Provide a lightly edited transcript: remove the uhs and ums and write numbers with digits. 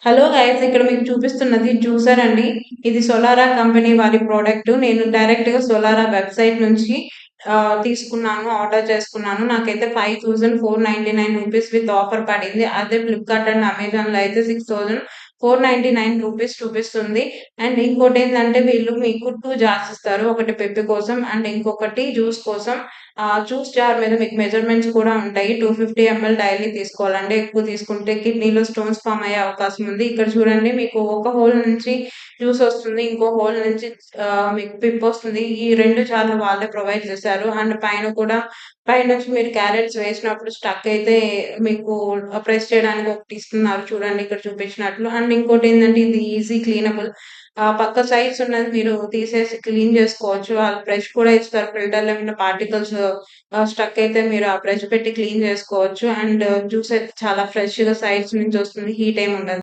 Hello guys! ఇక్కడ మీకు చూపిస్తున్నది జ్యూసర్ అండి. ఇది సోలారా కంపెనీ వారి ప్రొడక్ట్. నేను డైరెక్ట్‌గా సోలారా వెబ్‌సైట్ నుంచి తీసుకున్నాను. ఆర్డర్ చేసుకున్నాను. నాకైతే రూ. 5,499 విత్ ఆఫర్ పడింది. అదే ఫ్లిప్‌కార్ట్ అండ్ అమెజాన్‌లో అయితే 6,499 రూపీస్ చూపిస్తుంది. అండ్ ఇంకోటేంటంటే వీళ్ళు మీకు 2 జార్స్ ఇస్తారు. ఒకటి పెప్పి కోసం అండ్ ఇంకొకటి జ్యూస్ కోసం. జ్యూస్ జార్ మీద మీకు మెజర్‌మెంట్స్ కూడా ఉంటాయి. 250 ఎంఎల్ డైలీ తీసుకోవాలండి. ఎక్కువ తీసుకుంటే కిడ్నీలో స్టోన్స్ ఫార్మ్ అయ్యే అవకాశం ఉంది. ఇక్కడ చూడండి మీకు ఒక హోల్ నుంచి జ్యూస్ వస్తుంది. ఇంకో హోల్ నుంచి మీకు పిప్పొస్తుంది. ఈ 2 జార్లు వాళ్ళే ప్రొవైడ్ చేశారు. అండ్ పైన కూడా పైనుంచి మీరు క్యారెట్స్ వేసినప్పుడు స్టక్ అయితే మీకు ప్రెస్ చేయడానికి ఒకటి ఇస్తున్నారు చూడండి ఇక్కడ చూపించినట్లు. అండ్ ఇంకోటేంటంటే ఇది ఈజీ క్లీనబుల్. పక్క సైడ్స్ ఉన్నది మీరు తీసేసి క్లీన్ చేసుకోవచ్చు. వాళ్ళు బ్రష్ కూడా ఇస్తారు. ఫిల్టర్‌లో ఏమైనా పార్టికల్స్ స్టక్ అయితే మీరు ఆ బ్రష్ పెట్టి క్లీన్ చేసుకోవచ్చు. అండ్ జ్యూస్ అయితే చాలా ఫ్రెష్‌గా సైడ్స్ నుంచి వస్తుంది. హీట్ ఏమి ఉండదు.